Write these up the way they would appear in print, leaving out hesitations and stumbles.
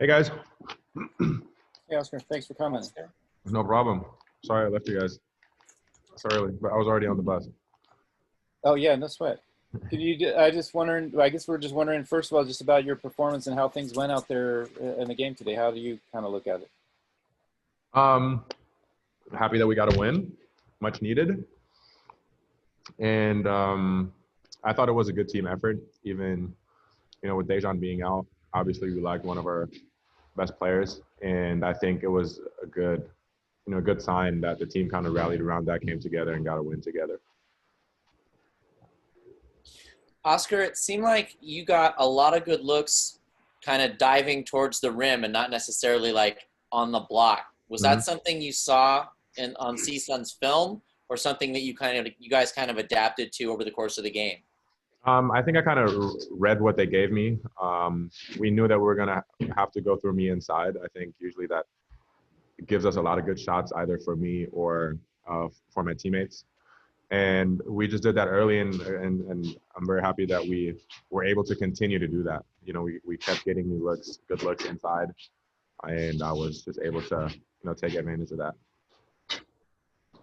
Hey guys, Hey, Oscar. Thanks for coming. no problem. Sorry I left you guys so early, but I was already on the bus. Oh, yeah, no sweat. I just wondering, I guess we're just wondering, first of all, just about your performance and how things went out there in the game today. How do you kind of look at it? Um, Happy that we got a win, much needed, and I thought it was a good team effort. Even with Dejan being out, obviously we lacked one of our best players, and I think it was a good, good sign that the team kind of rallied around that, came together, and got a win together. Oscar, it seemed like you got a lot of good looks kind of diving towards the rim and not necessarily like on the block. Was that something you saw on CSUN's film, or something that you guys kind of adapted to over the course of the game? I think I kind of read what they gave me. We knew that we were going to have to go through me inside. I think usually that gives us a lot of good shots, either for me or for my teammates. And we just did that early, and I'm very happy that we were able to continue to do that. We kept getting good looks inside, and I was just able to, take advantage of that.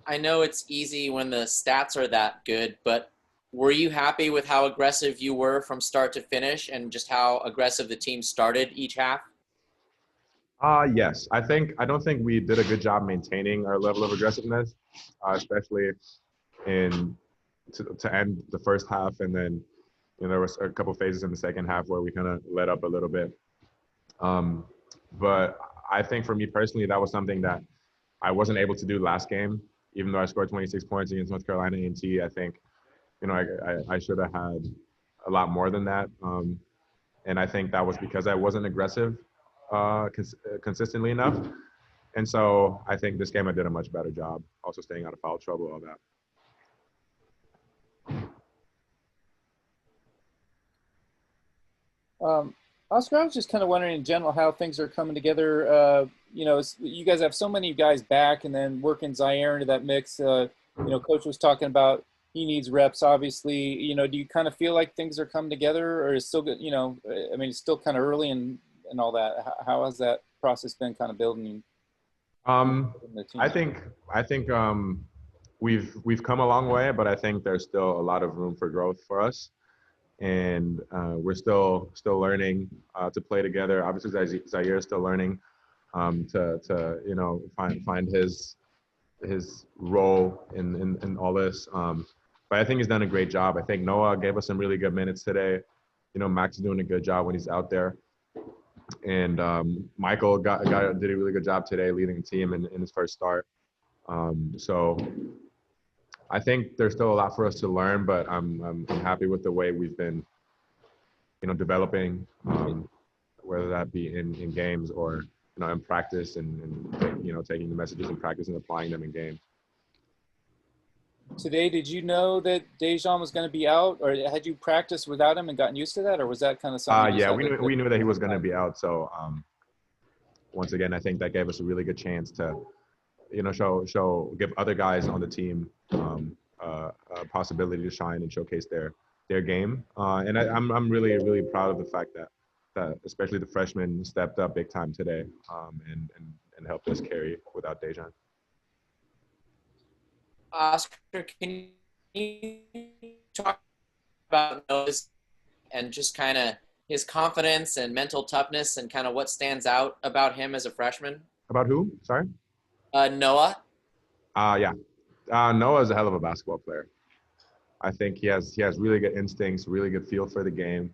I know it's easy when the stats are that good, but were you happy with how aggressive you were from start to finish, and just how aggressive the team started each half? Yes. I don't think we did a good job maintaining our level of aggressiveness, especially to end the first half, and then there was a couple phases in the second half where we kind of let up a little bit. But I think for me personally, that was something that I wasn't able to do last game. Even though I scored 26 points against North Carolina A&T, I think I should have had a lot more than that. And I think that was because I wasn't aggressive consistently enough. And so I think this game I did a much better job, also staying out of foul trouble, all that. Oscar, I was just kind of wondering in general how things are coming together. You guys have so many guys back, and then working Zaire into that mix. Coach was talking about he needs reps, obviously. Do you kind of feel like things are coming together, or is still good? It's still kind of early and all that. How has that process been kind of building? I think we've come a long way, but I think there's still a lot of room for growth for us. And we're still learning to play together. Obviously, Zaire is still learning to find his role in all this. But I think he's done a great job. I think Noah gave us some really good minutes today. Max is doing a good job when he's out there. And Michael did a really good job today leading the team in his first start. So I think there's still a lot for us to learn, but I'm happy with the way we've been, developing, whether that be in games or in practice, and taking the messages in practice and applying them in game. Today, did you know that Dejan was going to be out, or had you practiced without him and gotten used to that, or was that kind of something? Yeah, we knew that he was going to be out. So once again, I think that gave us a really good chance to, give other guys on the team a possibility to shine and showcase their game. And I'm really, really proud of the fact that especially the freshmen stepped up big time today and helped us carry without Dejan. Oscar, can you talk about Noah's and just kind of his confidence and mental toughness, and kind of what stands out about him as a freshman? About who? Sorry? Noah. Yeah. Noah is a hell of a basketball player. I think he has really good instincts, really good feel for the game.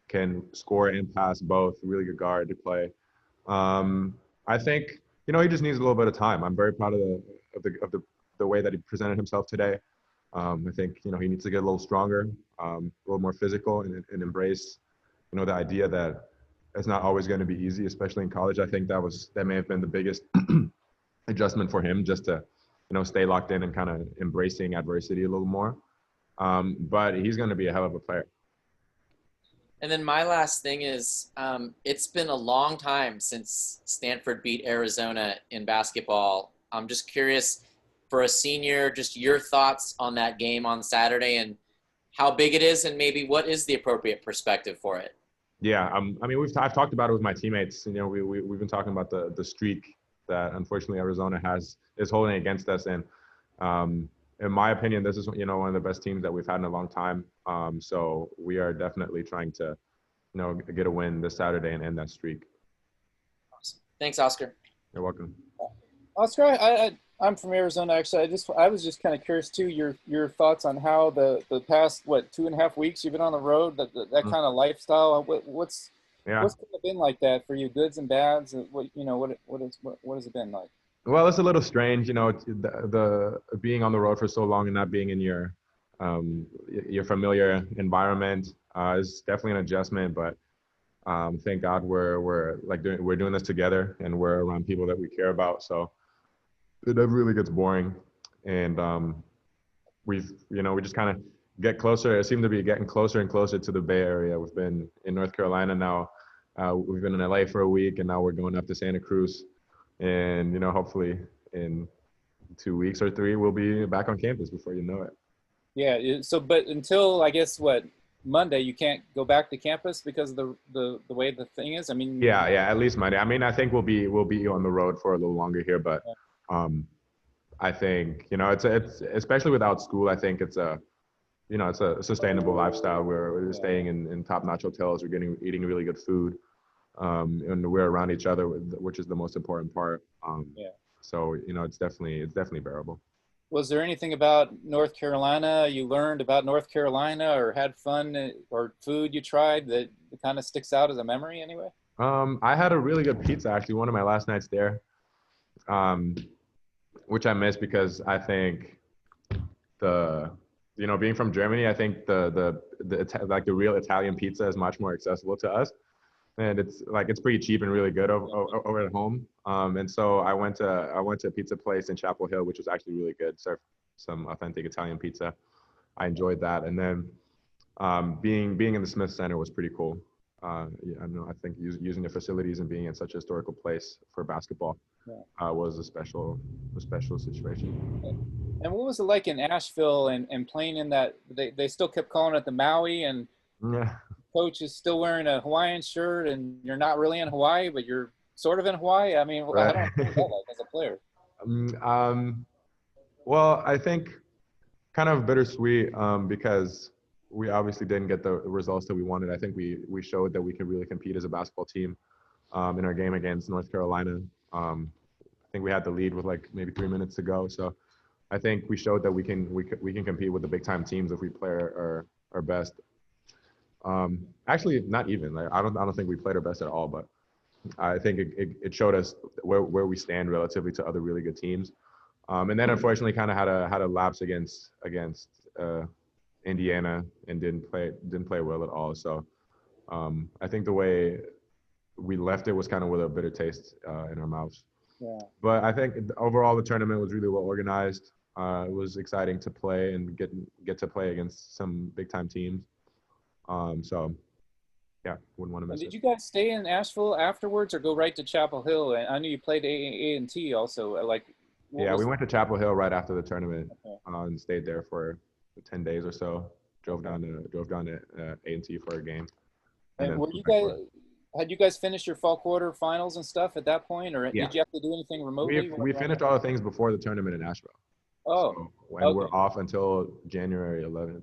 Can score and pass both. Really good guard to play. I think he just needs a little bit of time. I'm very proud of the way that he presented himself today. I think he needs to get a little stronger, a little more physical, and embrace the idea that it's not always going to be easy, especially in college. I think that may have been the biggest adjustment for him, just to stay locked in and kind of embracing adversity a little more. But he's going to be a hell of a player. And then my last thing is, it's been a long time since Stanford beat Arizona in basketball. I'm just curious, for a senior, just your thoughts on that game on Saturday and how big it is, and maybe what is the appropriate perspective for it? Yeah, I mean, I've talked about it with my teammates. You know, we've been talking about the streak that unfortunately Arizona is holding against us, and in my opinion, this is one of the best teams that we've had in a long time. So we are definitely trying to get a win this Saturday and end that streak. Awesome. Thanks, Oscar. You're welcome. Oscar, I'm from Arizona actually. I was just kind of curious too your thoughts on how the past 2.5 weeks you've been on the road, that kind of lifestyle. What's Yeah. kind of been like that for you, goods and bads? What has it been like? Well, it's a little strange, the being on the road for so long and not being in your familiar environment is definitely an adjustment. But thank God we're doing this together and we're around people that we care about. So it never really gets boring, and we just kind of get closer. It seemed to be getting closer and closer to the Bay Area. We've been in North Carolina now. We've been in LA for a week, and now we're going up to Santa Cruz. And hopefully in 2 weeks or 3, we'll be back on campus before you know it. Yeah. So, but until I guess Monday, you can't go back to campus because of the way the thing is. I mean. Yeah. At least Monday. I mean, I think we'll be on the road for a little longer here, but I think it's especially without school. I think it's a sustainable lifestyle. We're staying in top-notch hotels. We're eating really good food. And we're around each other, which is the most important part. So it's definitely bearable. Was there anything about North Carolina you learned about North Carolina, or had fun, or food you tried that kind of sticks out as a memory anyway? I had a really good pizza actually, one of my last nights there, which I missed because I think being from Germany, I think the real Italian pizza is much more accessible to us. And it's pretty cheap and really good over at home. And so I went to a pizza place in Chapel Hill, which was actually really good. Served some authentic Italian pizza. I enjoyed that. And then being in the Smith Center was pretty cool. I think using the facilities and being in such a historical place for basketball was a special situation. And what was it like in Asheville and playing in that? They still kept calling it the Maui, and coach is still wearing a Hawaiian shirt, and you're not really in Hawaii, but you're sort of in Hawaii. I mean, right. I don't know what that like as a player. Well, I think kind of bittersweet because we obviously didn't get the results that we wanted. I think we showed that we could really compete as a basketball team in our game against North Carolina. I think we had the lead with maybe 3 minutes to go. So I think we showed that we can compete with the big time teams if we play our best. Actually, not even. I don't think we played our best at all, but I think it showed us where we stand relatively to other really good teams. And then unfortunately, kind of had a lapse against Indiana and didn't play well at all. So I think the way we left it was kind of with a bitter taste in our mouths. Yeah. But I think overall the tournament was really well organized. It was exciting to play and get to play against some big time teams. So yeah, wouldn't want to miss it. Did you guys stay in Asheville afterwards or go right to Chapel Hill? And I knew you played A&T also. We went to Chapel Hill right after the tournament and stayed there for 10 days or so. Drove down to A&T for a game. And had you guys finished your fall quarter finals and stuff at that point, or did you have to do anything remotely? We finished all the things before the tournament in Asheville. Oh, so, and we're off until January 11th.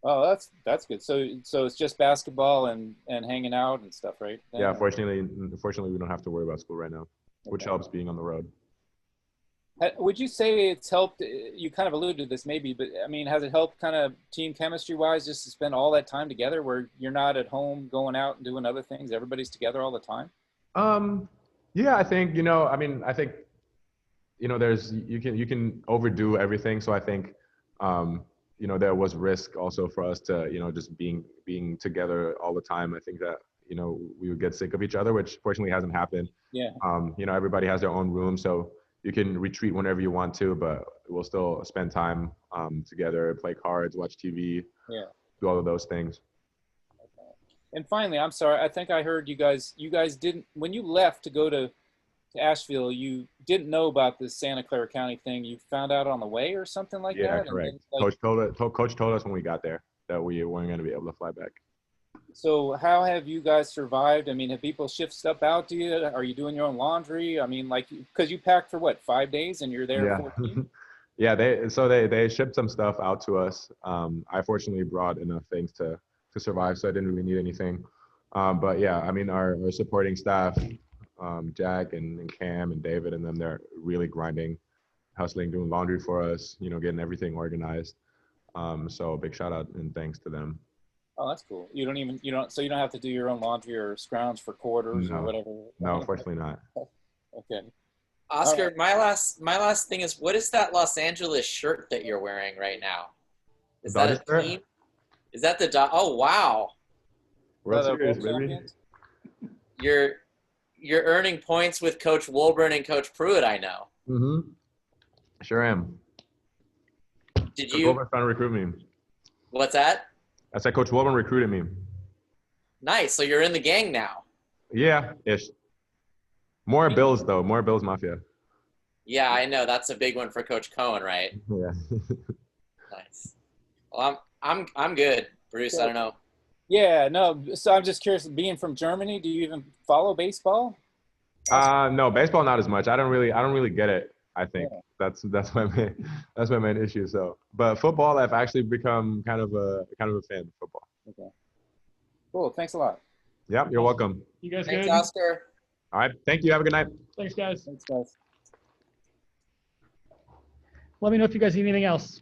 Oh, that's good. So it's just basketball and hanging out and stuff, right? Yeah, fortunately, we don't have to worry about school right now, which helps being on the road. Would you say it's helped? You kind of alluded to this maybe, but I mean, has it helped kind of team chemistry wise just to spend all that time together where you're not at home going out and doing other things? Everybody's together all the time? Yeah, I think, I think, you can overdo everything. So I think, there was risk also for us to, just being together all the time. I think that, we would get sick of each other, which fortunately hasn't happened. Yeah. Everybody has their own room. So you can retreat whenever you want to, but we'll still spend time together, play cards, watch TV, do all of those things. Okay. And finally, I'm sorry, I think I heard you guys didn't, when you left to go to Asheville, you didn't know about this Santa Clara County thing. You found out on the way or something like that? Yeah, correct. Coach told us when we got there that we weren't going to be able to fly back. So how have you guys survived? I mean, have people shipped stuff out to you? Are you doing your own laundry? I mean, like, because you packed for what, 5 days and you're there Yeah. 14? Yeah, they shipped some stuff out to us. I fortunately brought enough things to survive, so I didn't really need anything. But yeah, I mean, our supporting staff, Jack and Cam and David and them, they're really grinding, hustling, doing laundry for us, you know, getting everything organized. So big shout out and thanks to them. Oh, that's cool. So you don't have to do your own laundry or scrounge for quarters or No, whatever. no, unfortunately not. Okay. All Oscar, right. my last thing is, what is that Los Angeles shirt that you're wearing right now? Is that Dodgers a shirt? team? Is that the Oh wow, World The Series, world baby. champions? you're you're earning points with Coach Wolburn and Coach Pruitt. I know. Mm-hmm. Sure am. Did Coach you? Wilburn trying to recruit me. What's that? I said Coach Wilburn recruited me. Nice. So you're in the gang now. Yeah, ish. More Bills though. More Bills Mafia. Yeah, I know. That's a big one for Coach Cohen, right? Yeah. Nice. Well, I'm good, Bruce. I don't know. Yeah, no. So I'm just curious, being from Germany, do you even follow baseball? No, baseball not as much. I don't really get it. I think Yeah. that's my main issue. So, but football, I've actually become kind of a fan of football. Okay. Cool. Thanks a lot. Yep, you're welcome. You guys Thanks, good? Oscar. All right, thank you. Have a good night. Thanks, guys. Thanks, guys. Let me know if you guys need anything else.